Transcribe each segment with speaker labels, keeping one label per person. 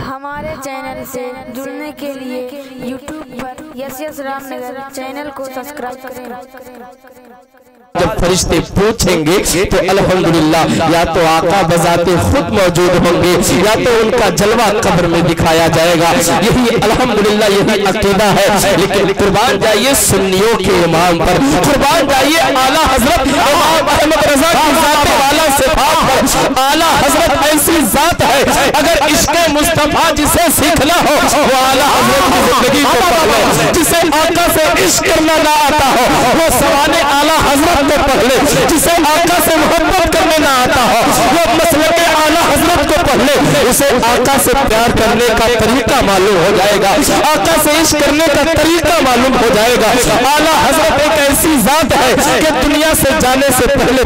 Speaker 1: हमारे चैनल से जुड़ने के लिए YouTube पर यस रामनगर चैनल को सब्सक्राइब करें।
Speaker 2: जब फरिश्ते पूछेंगे तो अल्हम्दुलिल्लाह या तो आका बजाते खुद मौजूद होंगे या तो उनका जलवा कब्र में दिखाया जाएगा। यही अल्हम्दुलिल्लाह यही अकीदा है। लेकिन कुर्बान जाइए सुन्नियों के इमाम पर, कुर्बान जाइए आला हजरत इमाम अहमद रजा की जात वाला सिफात पर। आला हजरत ऐसी जात है, अगर इश्क मुस्तफा जिसे सीखना हो वो आला हजरत की जिंदगी को पढ़े। जिसे आका से इश्क करना ना आता हो वो सवाने आला हजरत को पढ़ ले। जिसे आका से मोहब्बत करने ना आता हो वो मसलक आला हजरत को पढ़ ले। उसे आका से प्यार करने का तरीका मालूम हो जाएगा, आका से इश्क करने का तरीका मालूम हो जाएगा। आला हजरत एक ऐसी जात है कि दुनिया से जाने से पहले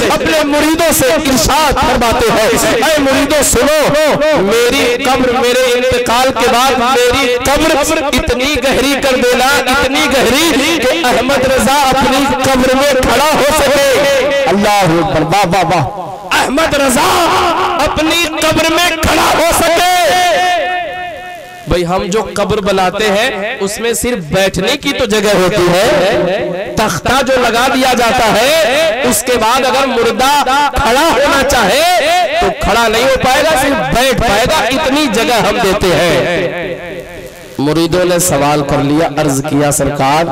Speaker 2: अपने मुरीदों से इरशाद फरमाते हैं, ऐ मुरीदों सुनो, मेरी कब्र मेरे इंतकाल के बाद मेरी कब्र इतनी गहरी कर देना, इतनी गहरी कि अहमद रजा अपनी कब्र में खड़ा हो सके। अल्लाह अकबर, वाह वाह वाह। अहमद रजा अपनी कब्र में खड़ा हो सके। भाई हम जो कब्र बनाते हैं उसमें सिर्फ बैठने की तो जगह होती है, तख्ता जो लगा दिया जाता है उसके बाद अगर मुर्दा खड़ा होना चाहे तो खड़ा नहीं हो पाएगा, सिर्फ बैठ पाएगा। इतनी जगह हम देते हैं। मुरीदों ने सवाल कर लिया, अर्ज किया, सरकार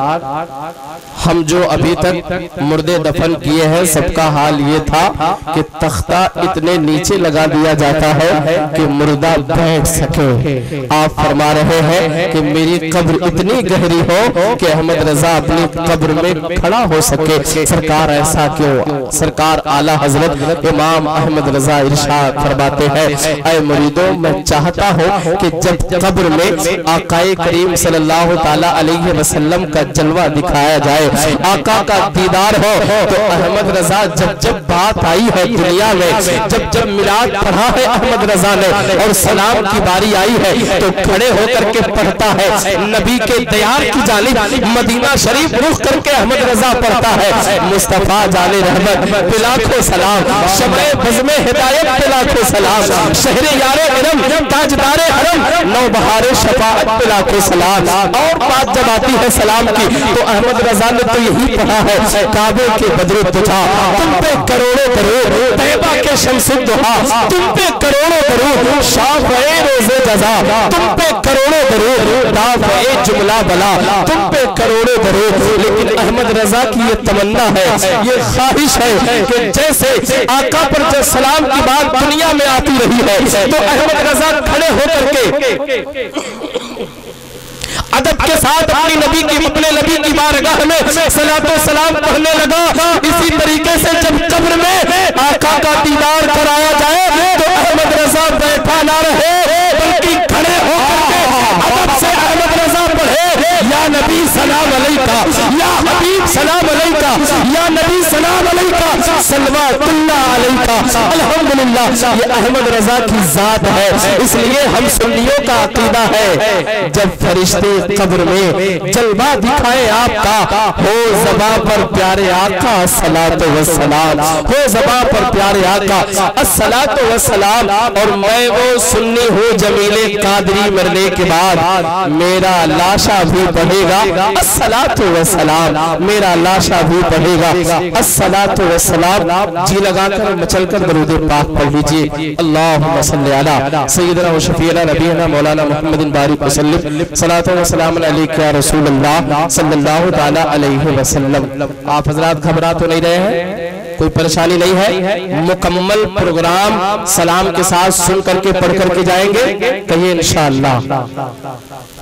Speaker 2: हम जो अभी तक मुर्दे दफन किए हैं सबका हाल ये था कि तख्ता इतने नीचे लगा दिया जाता है कि मुर्दा बैठ सके। आप फरमा रहे हैं कि मेरी कब्र इतनी गहरी हो कि अहमद रजा अपनी कब्र में खड़ा हो सके। सरकार ऐसा क्यों? सरकार आला हजरत इमाम अहमद रजा इरशाद फरमाते हैं, ऐ मुरीदों मैं चाहता हूँ कि जब कब्र में आकाए करीम सल्लल्लाहु ताला अलैहि वसल्लम का जलवा दिखाया जाए, आका का दीदार हो, तो अहमद रजा जब जब बात आई है दुनिया में, जब जब मिलाद पढ़ा है अहमद रजा ने और सलाम की बारी आई है तो खड़े होकर के पढ़ता है नबी के दयार की जानिब मदीना शरीफ रुख करके अहमद रजा पढ़ता है, मुस्तफा जाने रहमत पे लाखों सलाम, शमे बज़्मे हिदायत पे लाखों सलाम, शहरे यारे इरम ताजदारे हरम नौबहारे शफाअत पे लाखों सलाम। और बात जब आती है सलाम की तो अहमद रजा ने तो यही पढ़ा है, काबे के बद्र तुझा तुम पे करोड़ों दरूद, तैयबा के शम्सुद दुहा तुम पे करोड़ों दरूद, शाफ़ए रोज़े जज़ा तुम पे करोड़ों दरूद, दाफ़ए जुमला बला तुम पे करोड़ों दरूद। लेकिन अहमद रजा की ये तमन्ना है, ये ख्वाहिश है कि जैसे आका पर जब सलाम की बात दुनिया में आती रही है तो अहमद रजा खड़े होकर के अदब के साथ अपनी अपने नबी की बारगाह में सलातो सलाम पढ़ने लगा। इसी तरीके से जब कब्र में आका का दीदार कराया जाए तो अहमद रजा बैठा ना रहे बल्कि खड़े होकर के अदब से अहमद रजा पढ़े, या नबी सलाम अलैका, या हबीब सलाम अलैका, या नबी सलाम अलैका, सल्लल्लाहु अलैका। अल्हम्दुलिल्लाह ये अहमद रजा की जात है। इसलिए हम सुन्नियों का अकीदा है जब फरिश्ते कब्र में जलवा दिखाए आपका, हो ज़बा पर प्यारे आका अस्सलातु वस्सलाम, हो ज़बा पर प्यारे आका अस्सलातु वस्सलाम। और मैं वो सुन्नी हूँ जमीले कादरी मरने के बाद मेरा लाशा भी पढ़ेगा अस्सलातु वस्सलाम, मेरा लाशा भी पढ़ेगा अस्सलातु वस्सलाम। जी लगाकर मचलकर दरूद पाक पढ़ लीजिए। अल्लाहुम्मा सल्ली अला सय्यिदना व शफीअना नबीना मौलाना मुहम्मदिन बारिक वसल्लम सलातो व सलाम अलैका या रसूलल्लाह सल्लल्लाहु ताला अलैहि वसल्लम। आप हजरात घबरा तो नहीं रहे हैं? कोई परेशानी नहीं है? मुकम्मल प्रोग्राम सलाम के साथ सुन करके पढ़ करके जाएंगे, कहिए इंशाअल्लाह।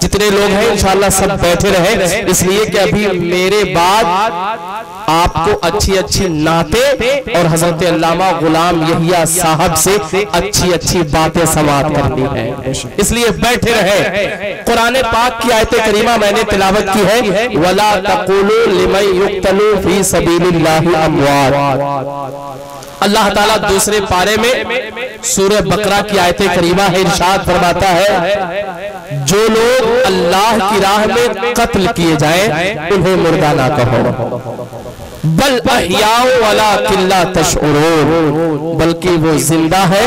Speaker 2: जितने लोग हैं इंशाअल्लाह सब बैठे रहे, इसलिए कि अभी मेरे बाद आपको अच्छी अच्छी नाते और हजरत अल्लामा गुलाम यहिया साहब से अच्छी अच्छी बातें समाअत करनी है, इसलिए बैठे रहे। कुरान पाक की आयत करीमा मैंने तिलावत की है, वला तक़ूलू लिमन युक़्तलू फी सबीलिल्लाहि अमवात। अल्लाह ताला दूसरे पारे में सूरह बकरा की आयत करीमा है, इरशाद फरमाता है जो लोग अल्लाह की राह में कत्ल किए जाएं उन्हें मुर्दा ना कहो। बल अहयाओ वला किल्ला तशउरून, बल्कि वो जिंदा है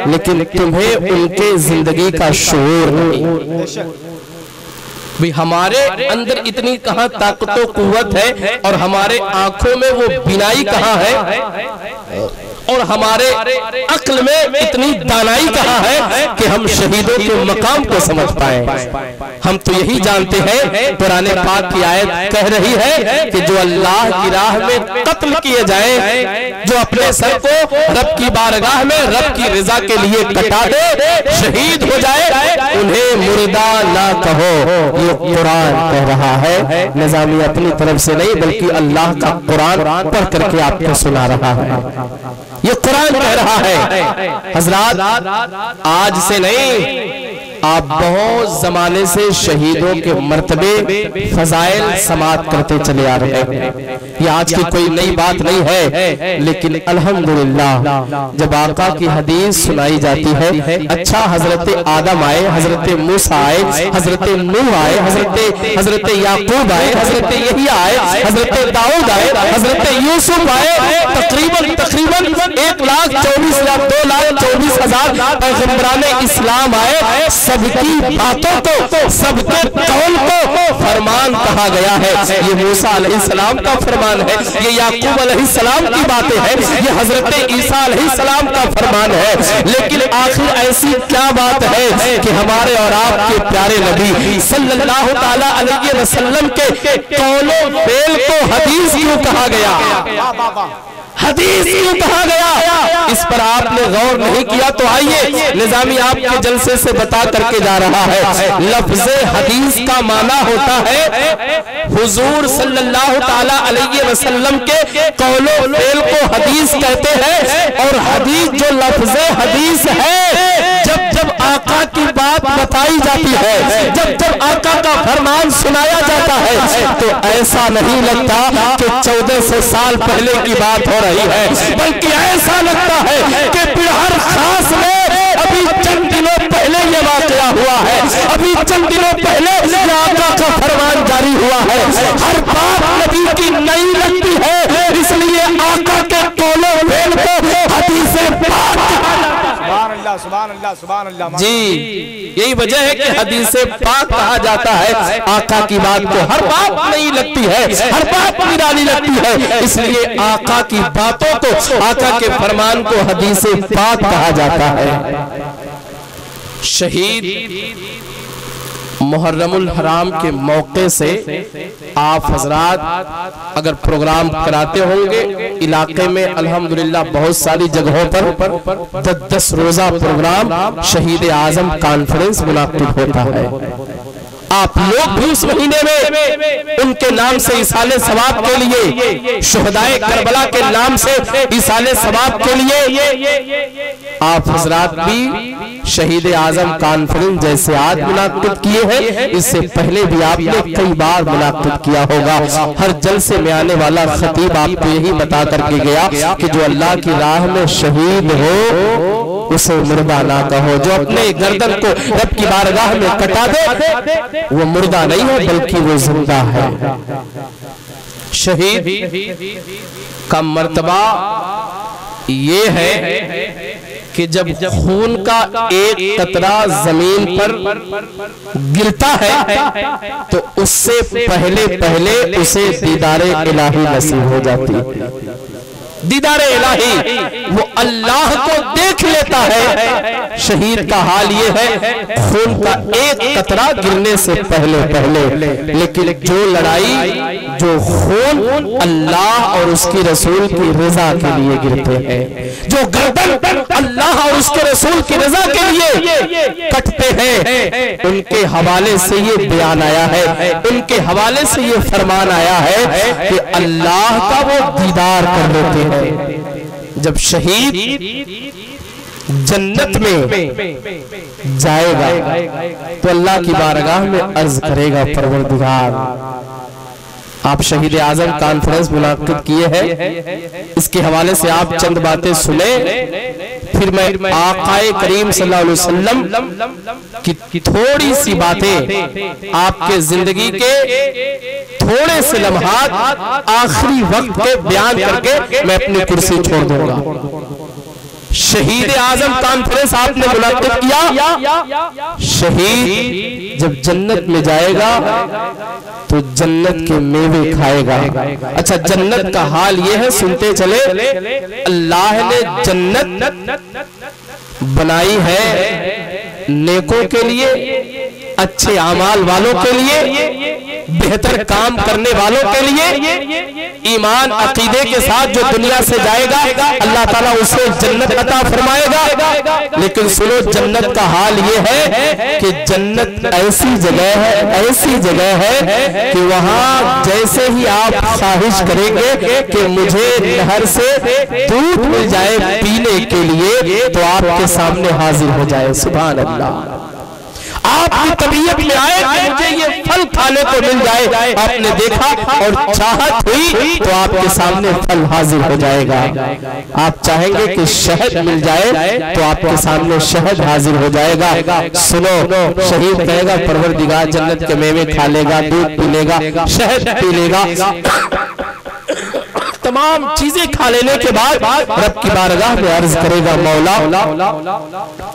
Speaker 2: लेकिन तुम्हें उनके जिंदगी का शऊर नहीं। भी हमारे अंदर इतनी कहां ताकत व कुव्वत है और हमारे आंखों में वो बिनाई कहां है और हमारे अक्ल में इतनी दानाई कहां है कि हम शहीदों के मकाम को समझ पाए। हम तो यही जानते हैं, कुरान पाक की आयत कह रही है कि जो अल्लाह की राह में कत्ल किए जाए, जो अपने सर को रब की बारगाह में रब की रजा के लिए कटा दे, शहीद हो जाए, उन्हें मुर्दा ना कहो। ये कुरान कह रहा है, निजामी अपनी तरफ से नहीं बल्कि अल्लाह का कुरान पढ़ करके आपको सुना रहा है। ये कुरान कह रहा है। हजरात, आज से नहीं, आप बहुत जमाने से शहीदों के मर्तबे फजाइल समात करते चले आ रहे हैं। ये आज की कोई नई बात नहीं है, लेकिन अल्हम्दुलिल्लाह जब आका की हदीस सुनाई जाती है, अच्छा हजरत आदम आए, हजरत मूसा आए, हजरत नूह आए, हजरत याकूब आए, हजरत यहिया आए, हजरत दाऊद आए, हजरत यूसुफ आए, तकरीबन 1,24,00,000 2,24,000 पैगंबराने इस्लाम आए। सबकी बातों को, सबके कौल को फरमान कहा गया है। ये मूसा अलैहिस्सलाम का फरमान है, ये याकूब अलैहिस्सलाम की बातें हैं, ये हजरत ईसा अलैहिस्सलाम का फरमान है। लेकिन आखिर ऐसी क्या बात है कि हमारे और आपके प्यारे नबी सल्लल्लाहु ताला अलैहि वसल्लम के कौलो फेल को हदीस क्यों कहा गया? हदीस क्यों कहा गया? इस पर आपने गौर नहीं किया तो आइए निजामी आपके जलसे से बता करके जा रहा है। लफ्ज़े हदीस का माना होता है हुजूर सल्लल्लाहु ताला अलैहि वसल्लम के कौलो फेल को हदीस कहते हैं। और हदीस जो लफ्ज़े हदीस है, जब आका की बात बताई जाती है, जब आका का फरमान सुनाया जाता है, तो ऐसा नहीं लगता कि 1400 साल पहले की बात हो रही है, बल्कि ऐसा लगता है कि बिहार खास में अभी चंद दिनों पहले ये वाकया हुआ है, अभी चंद दिनों पहले आका का फरमान जारी हुआ है। हर बात नबी की नई लगती है, इसलिए आका के कौलो फेल को हदीसे पाक जी, यही वजह है कि हदीसे पाक कहा जाता है। आका की बात को हर बात नहीं लगती है, हर बात निराली लगती है, इसलिए आका की बातों को, आका के फरमान को हदीसे पाक कहा जाता है। शहीद मुहर्रमुल हराम के मौके से आप हजरात अगर प्रोग्राम कराते होंगे, इलाके में अल्हम्दुलिल्लाह बहुत सारी जगहों पर 10 रोजा प्रोग्राम शहीद आजम कॉन्फ्रेंस मुनाकिद होता है। आप लोग भी उस महीने में उनके नाम से इसाले सवाब के लिए, शुहदाए करबला के नाम से इसाले सवाब के लिए आप हजरात भी शहीद आजम कॉन्फ्रेंस जैसे आज मुनाकिद किए हैं। इससे पहले भी आपने कई बार मुनाकिद किया होगा। हर जलसे में आने वाला खतीब आपको यही बता करके गया कि जो अल्लाह की राह में शहीद हो उसे मुर्दा ना कहो। जो अपने गर्दन को रब की बारगाह में कटा दे वो मुर्दा नहीं है बल्कि वो जिंदा है। शहीद का मर्तबा ये है कि जब खून का एक कतरा जमीन पर गिरता है तो उससे पहले उसे दीदारे इलाही नसीब हो जाती है। दीदारे इलाही वो अल्लाह को देख लेता है। शहीद का हाल ये है खून का एक कतरा गिरने से पहले, लेकिन जो लड़ाई, जो खून अल्लाह और उसकी रसूल की रजा के लिए गिरते हैं, जो गर्दन अल्लाह और उसके रसूल की रजा के लिए कटते हैं, उनके हवाले से ये बयान आया है, उनके हवाले से ये फरमान आया है कि अल्लाह का वो दीदार कर लेते हैं। जब शहीद जन्नत में जाएगा तो अल्लाह की बारगाह में अर्ज करेगा, परवरदिगार आप शहीद आजम कॉन्फ्रेंस मुनाकिद किए हैं, इसके हवाले से आप चंद बातें सुने, फिर मैं आकाए करीम सल्लल्लाहु अलैहि वसल्लम की थोड़ी सी बातें, आपके जिंदगी के थोड़े से लम्हात आखिरी वक्त के बयान करके मैं अपनी कुर्सी छोड़ दूंगा। शहीद आजम कॉन्फ्रेंस आपने मुनाकिब किया। शहीद जब जन्नत में जाएगा तो जन्नत के मेवे खाएगा। अच्छा, जन्नत का हाल ये है, सुनते चले, अल्लाह ने जन्नत बनाई है नेकों के लिए, अच्छे आमाल वालों के लिए, बेहतर काम करने वालों के लिए। ईमान अकीदे के साथ जो दुनिया से जाएगा अल्लाह ताला उसे जन्नत अता फरमाएगा। लेकिन सुनो, जन्नत का हाल ये है कि जन्नत ऐसी जगह है, ऐसी जगह है कि वहां जैसे ही आप ख्वाहिश करेंगे कि मुझे नहर से दूध मिल जाए पीने के लिए, तो आपके सामने हाजिर हो जाए। सुभान अल्लाह। आपकी तबीयत में आए कि मुझे ये फल खाने को मिल जाए, आपने देखा और चाहत हुई तो आपके सामने फल हाजिर हो जाएगा। आप चाहेंगे कि शहद मिल जाए तो आपके सामने शहद हाजिर हो जाएगा। सुनो, शहीद कहेगा परवरदिगार जन्नत के मेवे खा लेगा, दूध पी लेगा, शहद पी लेगा, तमाम चीजें खा लेने के बाद रब की बारगाह में अर्ज करेगा, मौला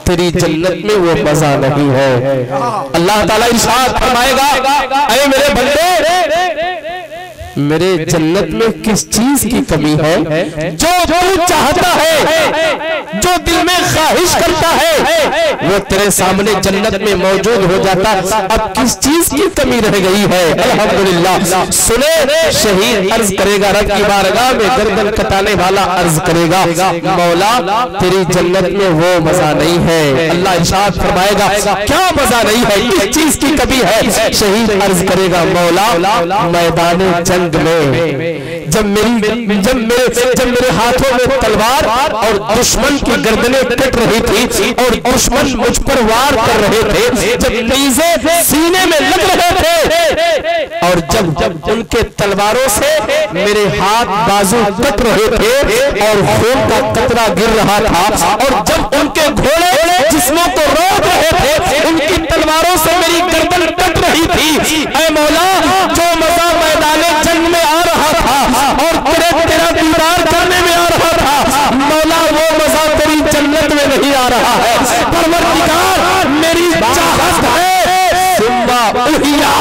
Speaker 2: तेरी जन्नत में वो मजा नहीं है। अल्लाह ताला इरशाद फरमाएगा, अरे मेरे बंदे, मेरे जन्नत में किस चीज की कमी है? जो तू चाहता है, जो दिल में ख्वाहिश करता है, वो तेरे सामने जन्नत में मौजूद हो जाता। अब किस चीज की कमी रह गई है? अल्हम्दुलिल्लाह। सुने, शहीद अर्ज करेगा रब की बारगाह में, गर्दन कटाने वाला अर्ज करेगा, मौला तेरी जन्नत में वो मजा नहीं है। अल्लाह इरशाद फरमाएगा, क्या मजा नहीं है, किस चीज की कमी है? शहीद अर्ज करेगा, मौला मैदान जंग में जब मेरे हाथों में तलवार और दुश्मन की गर्दनें कट रही थी और दुश्मन मुझ पर वार कर रहे थे, जब नीज़े सीने में लग रहे थे और जब उनके तलवारों से मेरे हाथ बाजू कट रहे थे और खून का कतरा गिर रहा था, और जब उनके घोड़े जिस्मों को रोक रहे थे, उनकी तलवारों से मेरी गर्दन कट रही थी, ऐ मौला जो मजा मैदान जंग में आ रहा था और तेरा दीदार करने में आ रहा था, मौला वो मजा तेरी जन्नत में नहीं आ रहा है। परवरदिगार मेरी चाहत है सुम्मा उहिया,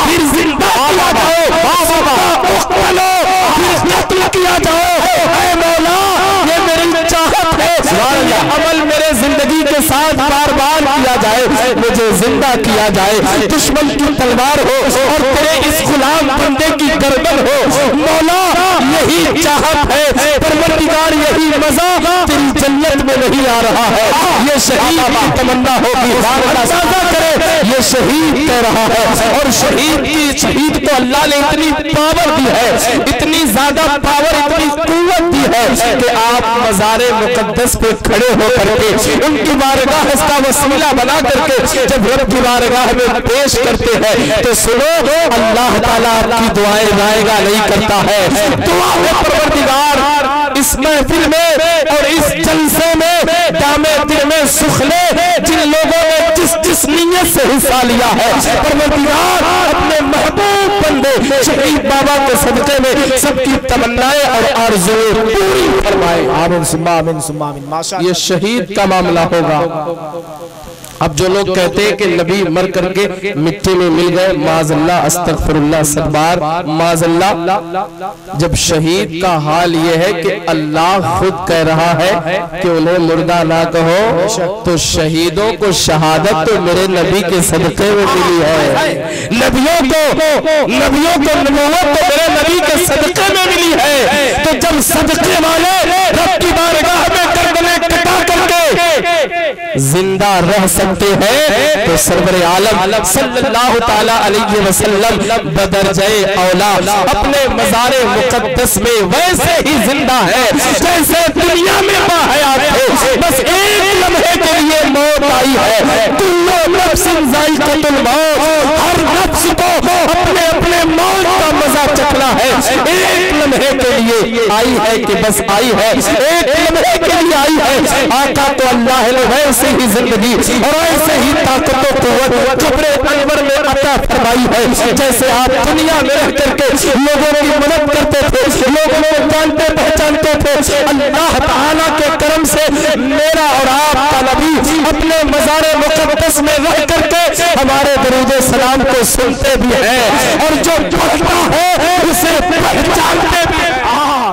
Speaker 2: फिर जिंदा किया जाओ, फिर कत्ल किया जाओ, ऐ मौला ये मेरी चाहत है। अमल मेरे जिंदगी के साथ बार बार किया जाए, मुझे जिंदा किया जाए, दुश्मन की तलवार हो और तेरे इस गुलाम बंदे की गर्दन हो। मौला यही चाहत है, परवरदिगार यही मजा तेरी जन्नत में नहीं आ रहा है। ये शहीद की तमन्ना होगी, अंदाजा करे ये शहीद कह रहा है। और शहीद को अल्लाह ने इतनी पावर दी है, इतनी ज्यादा पावर, इतनी कुव्वत दी है कि आप मज़ारे मुकद्दस पे खड़े हो करके उनकी बारगाह का वसीला बना करके जब रब की बारगाह में पेश करते हैं तो सुनो, अल्लाह ताला आपकी दुआएं जाएगा नहीं करता है। दुआ है परवरदिगार इस महफिल में और इस जलसे में दामे दिल में सुख ले, जिन लोगों ने जिस नीयत से हिस्सा लिया है, परवरदिगार अपने महबूब बंदे शहीद बाबा के सदके में सबकी तमन्नाएं और आरज़ुएं पूरी फरमाए।
Speaker 3: आमीन सुम्मा आमीन सुम्मा आमीन। माशाअल्लाह,
Speaker 2: ये शहीद का मामला होगा। अब जो लोग कहते हैं कि नबी मर करके मिट्टी में मिल गए, माज़अल्लाह, अस्तगफिरुल्लाह, सदबार माज़अल्लाह। जब शहीद का हाल ये है कि अल्लाह खुद कह रहा है कि उन्हें मुर्दा ना कहो, तो शहीदों को शहादत तो मेरे नबी के सदके में मिली है। नबियों को नबूवत तो मेरे नबी के सदके में मिली है। तो जब सदके वाले रब की बारगाह में गर्दनें कटा करके जिंदा रह सकते हैं, तो सरवर आलम सल्लल्लाहु ताला अलैहि वसल्लम बदरजाए औला अपने मज़ारे मुक़द्दस में वैसे ही जिंदा है जैसे दुनिया में बाहयात थे। बस एक लम्हे के लिए मौत आई है। कुल्लु नफ्सिन ज़ाइक़तुल मौत, हर नफ्स को अपने अपने मौत का मजा चखना है। एक लम्हे के लिए आई है कि बस आई है, एक लम्हे के लिए आई है। आका तो अल्लाह ने वैसे ही जिंदगी और ऐसे ही ताकत और कुव्वत कब्र अनवर में अता फरमाई है। जैसे आप दुनिया में रह करके लोगों की मदद करते थे, लोगों को जानते पहचानते थे, अल्लाह ताला के करम से मेरा और आपका नबी अपने मज़ारे मुक़द्दस में रह करके हमारे दरूद सलाम को सुनते भी हैं और जो पढ़ता है उसे पहचानते भी हैं।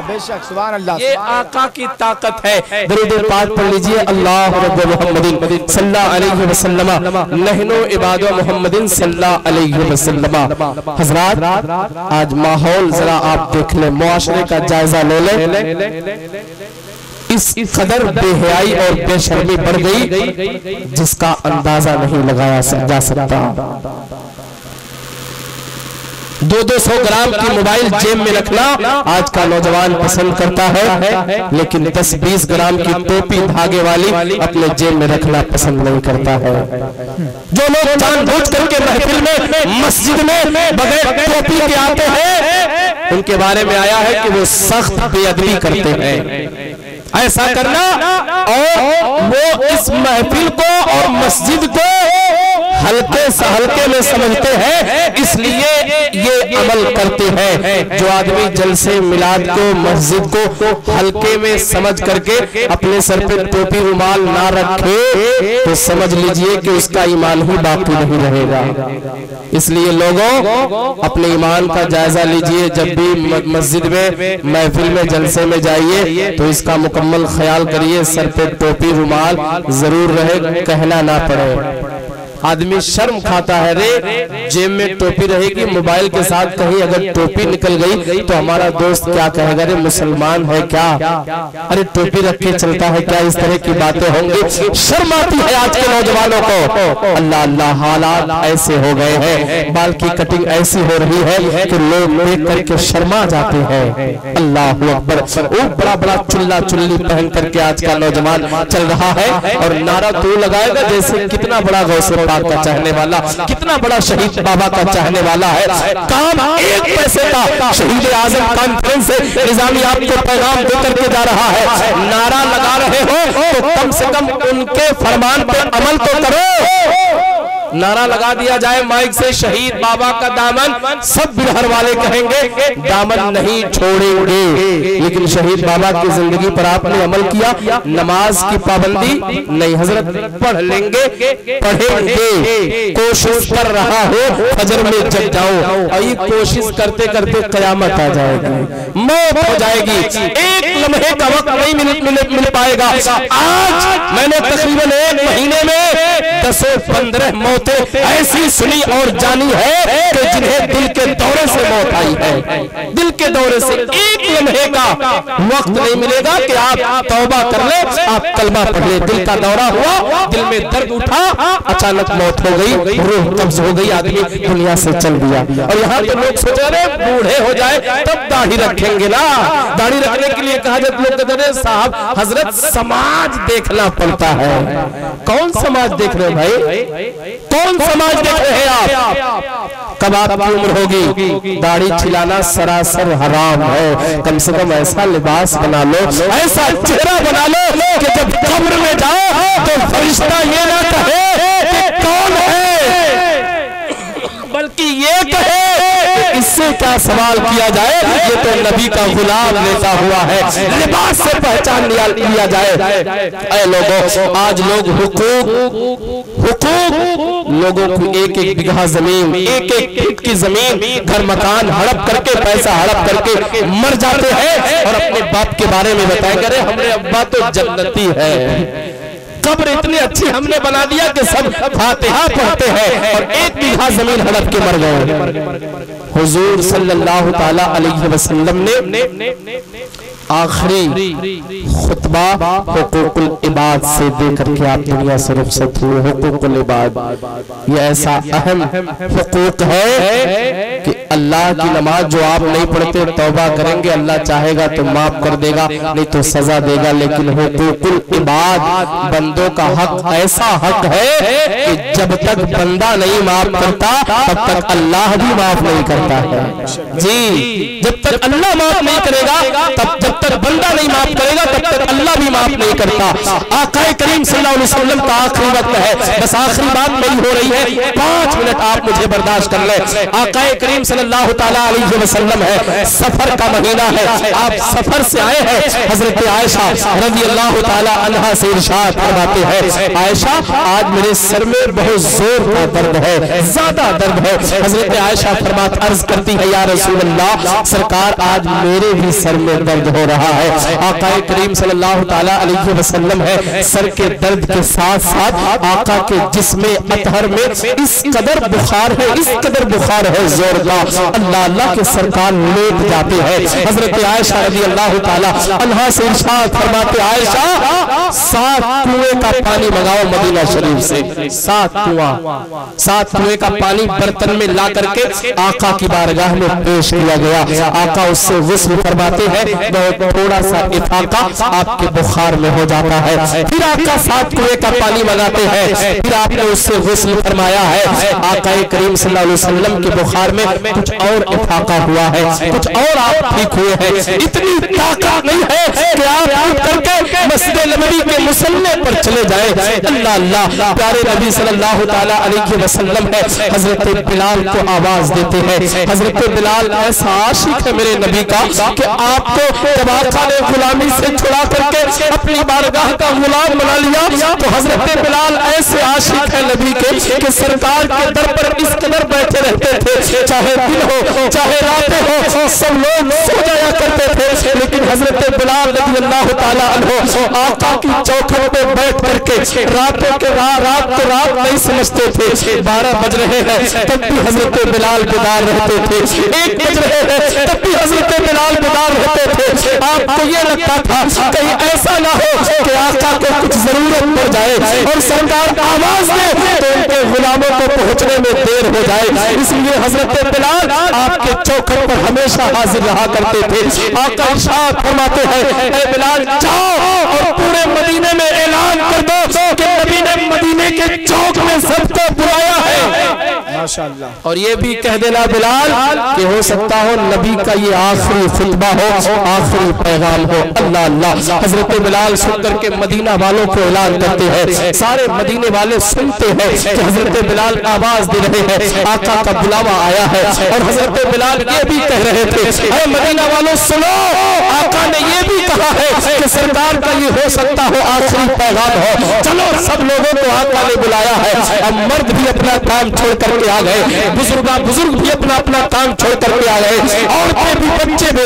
Speaker 3: बेशक सुभान अल्लाह।
Speaker 2: ये आका की ताकत है। दरूद पाक पढ़ लीजिए, अल्लाह रब्बु मुहम्मदिन सल्लल्लाहु अलैहि वसल्लम नहनु इबादु मुहम्मदिन सल्लल्लाहु अलैहि वसल्लम। हज़रात आज माहौल जरा आप देख लें, मुआशरे का जायजा ले लें। इस कदर बेहयाई और बेशर्मी बढ़ गई जिसका अंदाजा नहीं लगाया जा सकता। 200 ग्राम की मोबाइल जेब में रखना आज का नौजवान पसंद करता है, लेकिन 10-20 ग्राम की टोपी धागे वाली अपने जेब में रखना पसंद नहीं करता है। जो लोग जानबूझ करके महफिल में मस्जिद में बगैर टोपी के आते हैं उनके बारे में आया है कि वो सख्त बेअदबी करते हैं। ऐसा करना और वो इस महफिल को और मस्जिद को हल्के से हल्के में समझते हैं, इसलिए ये अमल करते हैं। जो आदमी जलसे मिलाद को मस्जिद को हल्के में समझ करके अपने सर पे टोपी रुमाल ना रखे तो समझ लीजिए कि उसका ईमान ही बाकी नहीं रहेगा। इसलिए लोगों अपने ईमान का जायजा लीजिए। जब भी मस्जिद में महफिल में जलसे में जाइए तो इसका मुकम्मल ख्याल करिए, सर पे टोपी रुमाल जरूर रहे, कहना ना पड़े। आदमी शर्म खाता है, रे जेब में टोपी रहेगी, मोबाइल के साथ कहीं अगर टोपी निकल गई तो हमारा दोस्त क्या कहेगा, रे मुसलमान है क्या, अरे टोपी रख के चलता है क्या, इस तरह की बातें होंगी। शर्म आती है आज के नौजवानों को। अल्लाह अल्लाह, हालात ऐसे हो गए हैं, बाल की कटिंग ऐसी हो रही है कि लोग देख करके शर्मा जाते हैं। अल्लाह अकबर। वो बड़ा बड़ा चुल्ला चुल्ली पहन करके आज का नौजवान चल रहा है और नारा तो लगाएगा जैसे कितना बड़ा गौसे का चाहने वाला, कितना बड़ा शहीद बाबा का चाहने वाला है। काम 1 पैसे का शहीद आजम कॉन्फ्रेंस से निजामी आपको पैगाम देकर के जा रहा है। नारा लगा रहे हो तो कम से कम उनके फरमान पे अमल तो करो। नारा लगा दिया जाए माइक से, शहीद बाबा का दामन, सब बिहार वाले कहेंगे दामन नहीं छोड़ेंगे। लेकिन शहीद बाबा की जिंदगी पर आपने अमल किया, नमाज की पाबंदी नहीं, हजरत पढ़ लेंगे पढ़ेंगे, कोशिश कर रहा हो फजर में जग जाओ, और ये कोशिश करते करते कयामत आ जाएगी, मौत हो जाएगी, एक लम्हे का वक्त नहीं मिल पाएगा। आज मैंने तकरीबन 1 महीने में 10-15 मौतें ऐसी सुनी और जानी है कि जिन्हें दिल के दौरे से मौत आई है। दिल के दौरे से एक लम्हे का वक्त नहीं मिलेगा कि आप तौबा कर ले, आप कलमा पढ़ ले। दिल का दौरा हुआ, दिल में दर्द उठा, अचानक मौत हो गई, रूह कब्ज हो गई, आदमी दुनिया से चल दिया। और यहाँ तो लोग सोच रहे बूढ़े हो जाए तब दाढ़ी रखेंगे ना। दाढ़ी रखने के लिए कहा जाता, लोग कहते हैं साहब हजरत समाज देखना पड़ता है। कौन समाज देख रहे भाई, कौन समाज देख रहे हैं आप? कब आपकी उम्र होगी? दाढ़ी छिलाना सरासर हराम है। कम से कम ऐसा लिबास बना लो, ऐसा चेहरा बना लो कि जब कब्र में जाओ तो फरिश्ता ये ना कहे कि कौन है, बल्कि ये कहे इससे क्या सवाल किया जाए, ये तो नबी का गुलाम लेता हुआ है। लिबास से पहचान लिया जाए। ऐ लोगों, आज लोग हुकूक लोगों को 1-1 बीघा जमीन, 1-1 फीट की जमीन, घर मकान हड़प करके, पैसा हड़प करके मर जाते हैं और अपने बाप के बारे में बताएंगे, अरे हमरे अब्बा तो जन्नती है, कब्र इतनी अच्छी हमने बना दिया कि सब फातिहा पढ़ते हैं, और 1 बीघा जमीन हड़प के मर गए। हुजूर सल्लल्लाहु ताला अलैहि वसल्लम ने आखिरी खुतबा हुकूकुल इबाद से दे करके आप दुनिया से रुखसत हुए। हुकूकुल इबाद ये ऐसा अहम हुकूक है कि अल्लाह की नमाज जो आप नहीं पढ़ते, तौबा करेंगे अल्लाह चाहेगा तो माफ कर देगा, नहीं तो सजा देगा। लेकिन हुकूकुल इबाद, बंदा बंदों का हक ऐसा हक है कि जब तक बंदा नहीं माफ करता तब तक अल्लाह भी माफ नहीं करता है। जी, जब तक अल्लाह माफ नहीं करेगा जब तक बंदा नहीं माफ करेगा तब तक अल्लाह भी माफ नहीं करता। आका करीम सल्लल्लाहु अलैहि वसल्लम का आखिरी वक्त है, बस आखिरी बात मेरी हो रही है, 5 मिनट आप मुझे बर्दाश्त कर ले। आका करीम सल्लल्लाहु ताला अलैहि वसल्लम है, सफर का महीना है, आप सफर से आए हैं। हजरत आयशा रज़ी अल्लाह ताला अन्हा से इरशाद फरमाते हैं, आयशा आज मेरे सर में बहुत जोर का दर्द है, ज्यादा दर्द है। हजरत आयशा फरमात अर्ज करती है, या रसूल अल्लाह, सरकार आज मेरे भी सर में दर्द हो रहा है। आका करीम सल्लल्लाहु ताला अलैहि वसल्लम है, सर के दर्द के साथ साथ आका के जिस्मे अतहर में इस कदर बुखार है, इस कदर बुखार है जोर का, अल्लाह अल्लाह के सरकार लेट जाते हैं। हजरत आयशा रज़ी अल्लाह ताला अन्हा से इरशाद फरमाते, आयशा 7 कुएं का पानी मंगाओ मदीना शरीफ से। 7 कुएं का पानी बर्तन में ला करके आका की बारगाह में पेश किया गया। आका उससे गुस्ल फरमाते हैं, बहुत थोड़ा सा इफाका आपके बुखार में हो जाता है। फिर आका 7 कुएं का पानी मंगाते हैं, फिर आपने उससे गुस्ल फरमाया है। आका करीम सल्लल्लाहु अलैहि वसल्लम के बुखार में कुछ और इफाका हुआ है, कुछ और आप ठीक हुए हैं। इतनी ताकत नहीं है कि आप उठ करके मस्जिद नबवी के मुसल्ले पर चले जाए। अल्लाह अल्लाह, प्यारे नबी सल्लल्लाहु ताला अलैहि वसल्लम है, हजरत बिलाल को आवाज देते हैं। हजरत बिलाल ऐसा आशिक है मेरे नबी का कि आपको जब आका ने गुलामी से छुड़ा करके अपनी बारगाह का गुलाम बना लिया तो हजरत बिलाल ऐसे आशिक है नबी के कि सरकार के दर पर इस कदर बैठे रहते थे, चाहे दिन हो चाहे रातें हो, सब लोग सो जाया करते थे, लेकिन हजरत बिलाल रज़ी अल्लाह ताला अन्हु आका की चौखट पे बैठ करके रातों के रात को रात नहीं समझते थे। 12 बज रहे हैं तब भी हजरत बिलाल बेदार रहते थे, 1 बज रहे हैं तब भी हजरत बिलाल बेदार रहते थे। आपको ये लगता था कहीं ऐसा ना हो कि आका को कुछ जरूरत पड़ जाए और सरकार आवाज दे तो उनके गुलामों को पहुंचने में देर हो जाए, इसलिए हजरत बिलाल आपके चौखट पर हमेशा हाजिर रहा करते थे। आका इरशाद फरमाते हैं, ऐ बिलाल जाओ और पूरे मदीने में ऐलान कर दो कि नबी ने मदीने के चौक में सबको बुलाया है।
Speaker 3: माशाअल्लाह।
Speaker 2: और ये भी कह देना बिलाल कि हो सकता हो नबी का ये आखिरी खुतबा हो, आखिरी पैगाम हो। अल्लाह अल्लाह। हजरत बिलाल सुनकर के मदीना वालों को ऐलान करते हैं, सारे मदीने वाले सुनते हैं कि हजरत बिलाल आवाज दे रहे हैं, आका का बुलावा आया है। और हजरत बिलाल ये भी कह रहे थे, अरे मदीना वालों सुनो, आका ने ये भी कहा है कि सरकार का ये हो सकता हो आखिरी पैगाम हो। चलो सब लोगों को आका ने बुलाया है। अब मर्द भी अपना काम छोड़ करके आ गए, बुजुर्ग भी अपना अपना काम छोड़ करके आ गए, औरतें भी बच्चे भी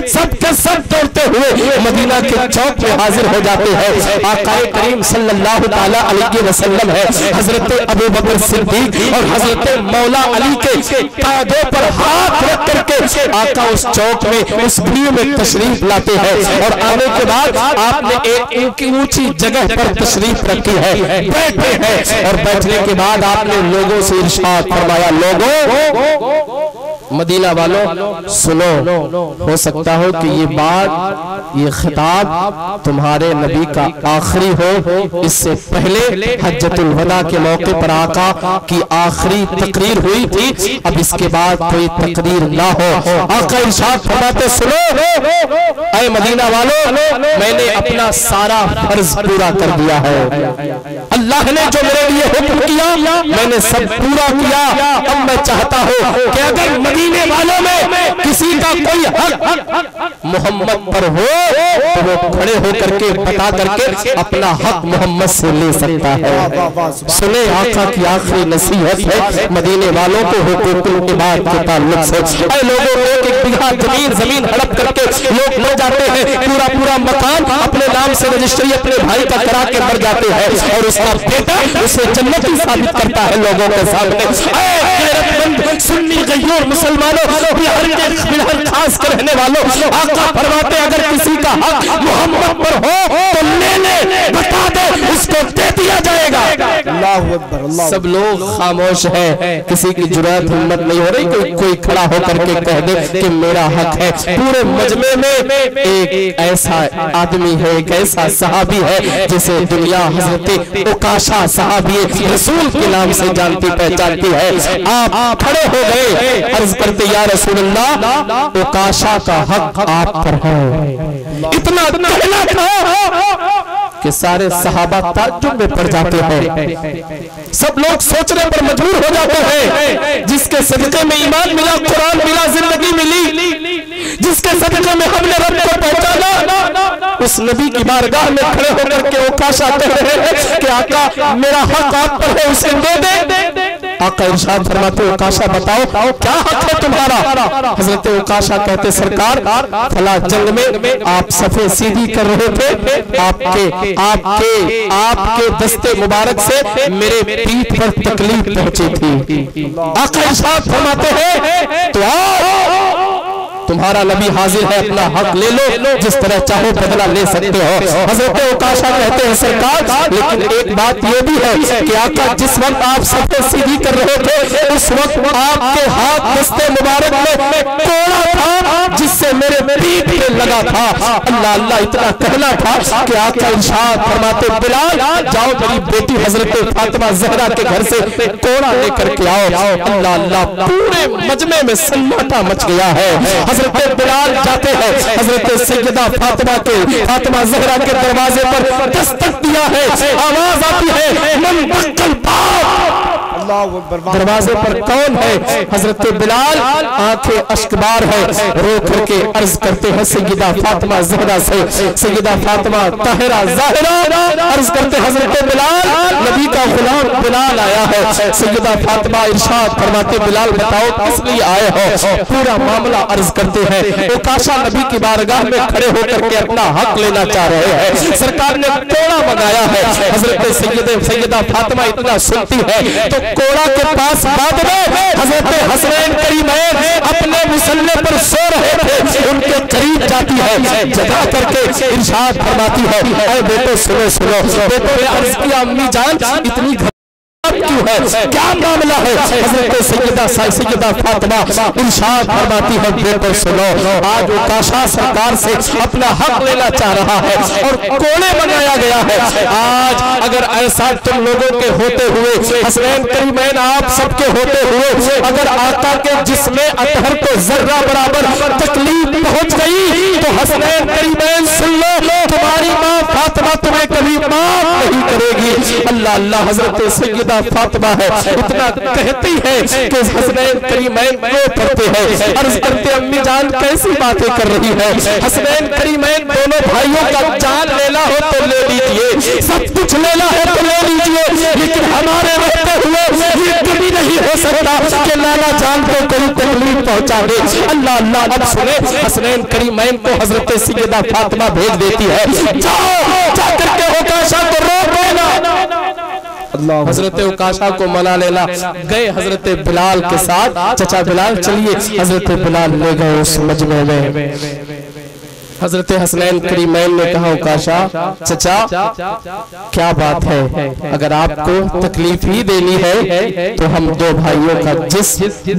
Speaker 2: सब के सब दौड़ते हुए मदीना के चौक में हाजिर हो जाते हैं। आका करीम सल्लल्लाहु ताला अलैहि वसल्लम है, हजरत अबू बकर सिद्दीक और हजरत मौला अली के कांधों पर हाथ रख करके आका उस चौक में उस भीड़ में तशरीफ लाते हैं। और आने के बाद आपने एक ऊंची जगह पर तशरीफ रखी है, बैठे हैं और बैठने के बाद आपने लोगों से इरशाद फरमाया, लोगों मदीना वालों सुनो, हो सकता हो कि ये बात ये खिताब तुम्हारे नबी का आखिरी हो। इससे पहले हज्जतुल वदा के मौके पर आका की आखिरी तकरीर हुई थी, अब इसके बाद कोई तकरीर ना हो। आका इरशाद फरमाते, सुनो ऐ मदीना वालों, मैंने अपना सारा फर्ज पूरा कर दिया है। अल्लाह ने जो मेरे लिए हुक्म किया मैंने सब पूरा किया। अब मैं चाहता हूँ कि अगर मदीने वालों में किसी का कोई हक मोहम्मद पर हो तो वो खड़े होकर के बता करके अपना हक मोहम्मद से ले सकता है। सुने आका की आखिरी नसीहत है मदीने वालों को हुकूकुल इबाद के ताल्लुक से। ऐ लोगों को 1 बीघा जमीन हड़प करके लोग ले जाते हैं, पूरा मकान अपने नाम से रजिस्ट्री अपने भाई का करा के मर जाते हैं और उसका बेटा उसे जन्नती साबित करता है लोगों के सामने। सुन्नी गैयूर मुसलमानों, बिहार खास कर रहने वालों, आका फरमाते अगर किसी का हक मोहम्मद पर हो तो ले ले, बता दे, उसको दे दिया जाएगा।
Speaker 3: अल्लाहु अकबर, अल्लाहु
Speaker 2: सब लोग खामोश है, किसी की जुर्रत हिम्मत नहीं हो रही कोई खड़ा होकर के कह दे कि मेरा हक है। पूरे मजमे में एक ऐसा आदमी है, एक ऐसा सहाबी है जिसे दुनिया हजरत उकाशा सहाबी रसूल के नाम से जानती पहचानती है। आप खड़े हो गए, अर्ज करते या रसूलल्लाह उकाशा का हक आप पर है। इतना कहना था कि सारे सहाबा ताज्जुब में पड़ जाते हैं, सब लोग सोचने पर मजबूर हो जाते हैं। जिसके सदके में ईमान मिला, कुरान मिला, जिंदगी मिली, जिसके सदके में हमने रब को पहचाना, उस नबी की बारगाह में खड़े होकर के उकाशा कह रहे हैं कि आका मेरा हक आप पर है, उसे दे दे। आका इरशाद फरमाते उकाशा बताओ क्या हक है तुम्हारा? हजरत उकाशा कहते सरकार फला जंग में आप सफे सीधी कर रहे थे, आपके दस्ते मुबारक से मेरे पीठ पर तकलीफ पहुंची थी। आका इरशाद फरमाते हैं तो आओ, तुम्हारा नबी हाजिर है, अपना हक ले लो, जिस तरह चाहो बदला ले सकते हो। हजरत उकाशा कहते हैं सरकार लेकिन एक बात ये भी है कि आका जिस वक्त आप सफे सीधी कर रहे थे उस वक्त आपके हाथ दस्ते मुबारक में कोड़ा था जिससे मेरे पीठ पे लगा था। अल्लाह अल्लाह इतना कहना था कि आका इरशाद फरमाते बिलाल जाओ मेरी बेटी हजरत फातिमा ज़हरा के घर से कोड़ा लेकर के आओ। अल्लाह अल्लाह पूरे मजमे में सन्नाटा मच गया है। हजरत बिलाल जाते हैं, हजरत सैयदा फातिमा ज़हरा के दरवाजे पर दस्तक दिया है, आवाज आती है मन बक्कल दरवाजे पर कौन है? हजरत बिलाल आंखें अश्कबार है, रो करके अर्ज करते हैं सैयदा फातिमा ज़हरा से, सैयदा फातिमा ताहिरा ज़ाहिरा अर्ज करते हजरत बिलाल नबी का गुलाम बिलाल आया है। सैयदा फातिमा इरशाद फरमाते बिलाल बताओ किस लिए आए हो? पूरा मामला अर्ज करते हैं। उकाशा नबी की बारगाह में खड़े होकर के अपना हक लेना चाह रहे हैं, सरकार ने कोड़ा मंगाया है। हजरत सैयदा फातिमा इतना सुनती है तो कोड़ा के पास बाद में हजरत हसनैन करीमैन अपने मुसल्ले पर सो रहे थे, उनके करीब जाती है, जगा करके इरशाद फरमाती है ऐ बेटो सुनो सुनो। बेटो ने अर्ज किया अम्मी जान इतनी क्यों है, क्या मामला है? हजरत सैयदा फातिमा इरशाद फरमाती है बेटो सुनो, आज उकाशा सरकार से अपना हक लेना चाह रहा है और कोड़े बनाया गया है। आज अगर ऐसा तुम लोगों के होते हुए, हसनैन करीमैन आप सबके होते हुए अगर आका के जिस्मे अतहर को जर्रा बराबर तकलीफ पहुंच गई तो हसनैन करीमैन सुन लो, तुम्हारी माँ फातिमा तुम्हें कभी माफ नहीं करेगी। अल्लाह अल्लाह हजरत सैयदा फातिमा है इतना कहती है कि हसनैन करीमैन रो पड़ते हैं, अर्ज करते अम्मी जान कैसी बातें कर रही है? हसनैन करीमैन दोनों भाइयों का जान लेना हो तो ले लीजिए, सब कुछ लेना है तो ले लीजिए, लेकिन हमारे रहते हुए ये कभी नहीं हो सकता कि लाला जान को कोई तकलीफ पहुंचा दे। अल्लाह अल्लाह अब सुने, हसनैन करीमैन को हजरत सैयदा फातिमा भेज देती है, जाओ जाकर के उकाशा को रोक लेना। हजरत उकाशा को मना लेना। गए हजरत बिलाल के साथ, चचा बिलाल चलिए, हजरत बिलाल ले गए उस मजमे में। हजरत हसनैन करीमैन ने कहा उकाशा चचा क्या बात है, अगर आपको तकलीफ ही देनी है तो हम दो भाइयों का जिस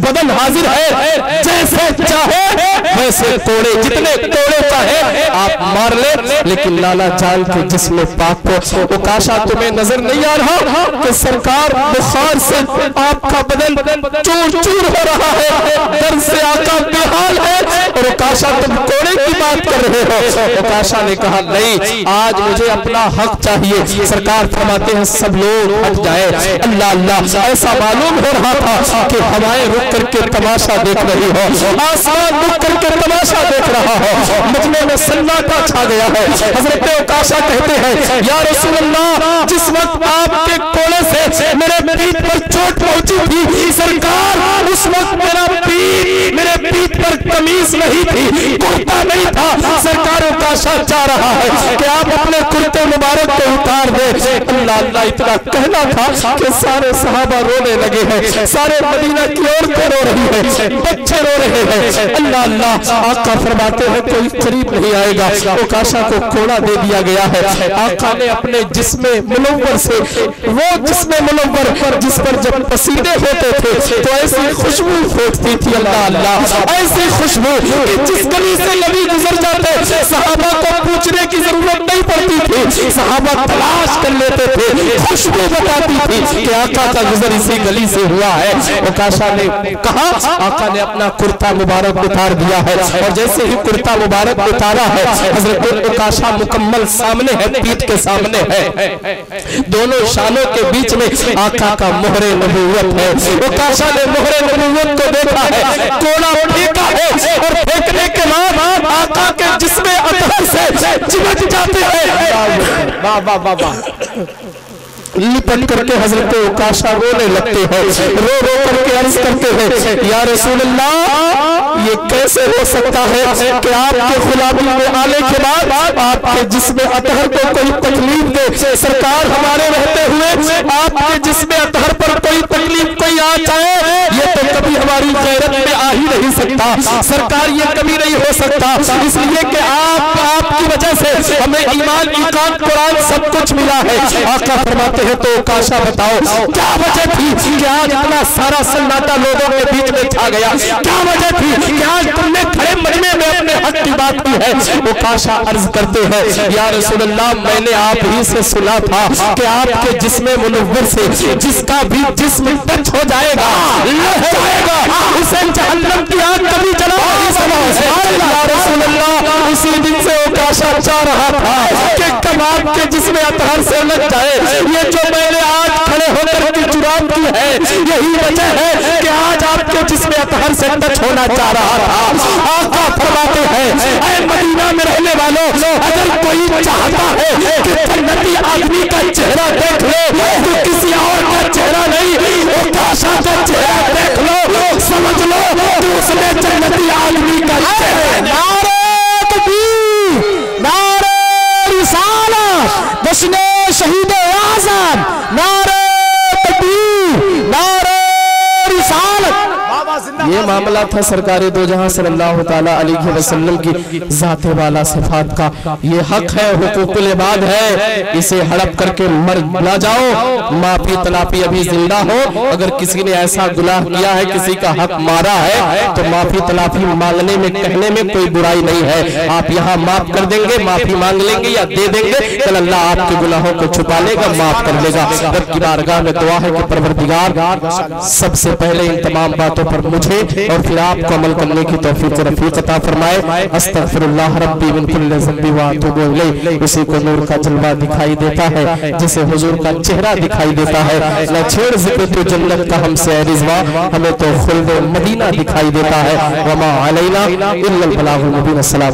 Speaker 2: बदन हाजिर है, जैसे चाहे वैसे तोड़े, जितने तोड़े चाहे आप मार ले, लेकिन लाला जान के जिस्म पाक को। उकाशा तुम्हें नजर नहीं आ रहा कि सरकार बुखार से आपका बदन चूर चूर हो रहा है, दर्द से आका बेहाल है और उकाशा तुम कोड़े की बात कर रहे हो। उकाशा ने कहा नहीं, आज मुझे अपना हक चाहिए। सरकार फरमाते हैं सब लोग हट जाए। अल्लाह अल्लाह ऐसा मालूम हो रहा था कि हवाएं रुक करके तमाशा देख रही हो, आसमान रुक करके तमाशा देख रहा हो, मजमे में सन्नाटा छा गया है। हजरत उकाशा कहते हैं या रसूल अल्लाह जिस वक्त आपके कोड़े से मेरे पीठ पर चोट पहुंची थी सरकार, उस वक्त मेरे पीठ पर कमीज नहीं थी, कुर्ता नहीं था। सरकार उकाशा चाह रहा है कि आप अपने कुर्ते मुबारक को उतार दे। अल्लाह अल्लाह इतना कहना था कि सारे सहाबा रोने लगे हैं, सारे मदीना की औरतें रो रही है, बच्चे रो रहे हैं। अल्लाह अल्लाह आका फरमाते हैं कोई करीब नहीं आएगा। उकाशा को कोड़ा दे दिया गया है। आका ने अपने जिस्मे मुनव्वर से, वो जिस्मे मुनव्वर जिस पर जब पसीने होते थे तो ऐसी खुशबू फूटती थी, अल्लाह अल्लाह, ऐसी खुशबू कि जिस गली से नबी गुजर जाते सहाबा को पूछने की जरूरत नहीं पड़ती थी, सहाबा तलाश कर लेते थे, खुशबू बताती थी कि आका का गुजर इसी गली से हुआ है। उकाशा ने कहा, आका ने अपना कुर्ता मुबारक उतार दिया है और जैसे ही कुर्ता मुबारक उतारा है हजरत उकाशा मुकम्मल सामने है, पीठ के सामने है, दोनों शानों के बीच में आका का मोहरे नबूवत है। उकाशा ने मोहरे नबूवत को देखा है, कोड़ा फेंका है और फेंकने के बाद आका के जिस्मे अतहर से चिमट जाते हैं।
Speaker 3: वाह वाह वाह वाह।
Speaker 2: लिपट करके हजरत उकाशा रोने लगते हैं, रो रो करके अर्ज करते हैं या रसूल अल्लाह ये कैसे हो सकता है कि आपके गुलामी में आने के बाद आपके जिस्मे अतहर को कोई तकलीफ दे। सरकार हमारे रहते हुए आपके जिस्मे अतहर पर कोई तकलीफ कोई आ जाए, ये तो कभी हमारी गैरत में आ ही नहीं सकता। सरकार ये कभी नहीं हो सकता, इसलिए कि आपकी वजह से हमें ईमान, ईकान, कुरान सब कुछ मिला है। आका फरमाते हैं तो उकाशा बताओ क्या वजह थी कि आज इतना सारा सन्नाटा लोगों के बीच में छा गया? क्या वजह थी कि आज तुमने खड़े मजमे में अपने हक की बात की है? उकाशा अर्ज करते हैं या रसूल अल्लाह मैंने आप ही से सुना था कि आपके जिस्मे मुनव्वर से जिसका भी जिस्म टच हो जाएगा लह जाएगा, उसे जहन्नम की आग कभी जला नहीं सकेगी। या रसूल अल्लाह उसी दिन से उकाशा चाह रहा था कि कब आपके जिस्मे अतहर से लग जाए। ये जो मैंने आज खड़े होकर की जुराम की है यही वजह है कि आज आपके जिस्मे अतहर से टच होना चाह रहा था। आका फरमाते हैं ऐ मदीना में रहने वालों, अगर कोई चाहता है कि जन्नती आदमी का चेहरा देख लो तो किसी और का चेहरा नहीं, उकाशा का चेहरा देख लो, समझ लो कि उसने जन्नती आदमी का चेहरा।
Speaker 3: नारे तकबीर, नारे रिसालत, जश्न शहीद आज़म, नारे तकबीर, नारे रिसालत। ये मामला था सरकारे दो जहां सल्लल्लाहु ताला अलैहि वसल्लम की जाते वाला सिफात का। ये हक है, हुकूकुल इबाद है, इसे हड़प करके मर ना जाओ। माफी तलाफी अभी जिंदा हो, अगर किसी ने ऐसा गुनाह किया है, किसी का हक मारा है तो माफी तलाफी मांगने में, कहने में कोई बुराई नहीं है। आप यहाँ माफ कर देंगे, माफी मांग लेंगे या दे देंगे, कल अल्लाह आपके गुनाहों को छुपा लेगा, माफ कर देगा। रब की बारगाह में दुआ है कि परवरदिगार सबसे पहले इन तमाम बातों पर मुझे और फिर आपको अमल करने की तौफीक रफीक अता फरमाए। अस्तगफिरुल्लाह रब्बी मिन कुल्लि ज़ंबि व अतूबु इलैहि। उसी को नूर का जलवा दिखाई देता है, जिसे हुजूर का चेहरा दिखाई देता है। न छेड़ ज़िक्र तो जन्नत का हमसे रिज़वा, हमें तो खुल्द मदीना दिखाई देता है। वमा अलैना इल्लल बलागुल मुबीन। अस्सलाम।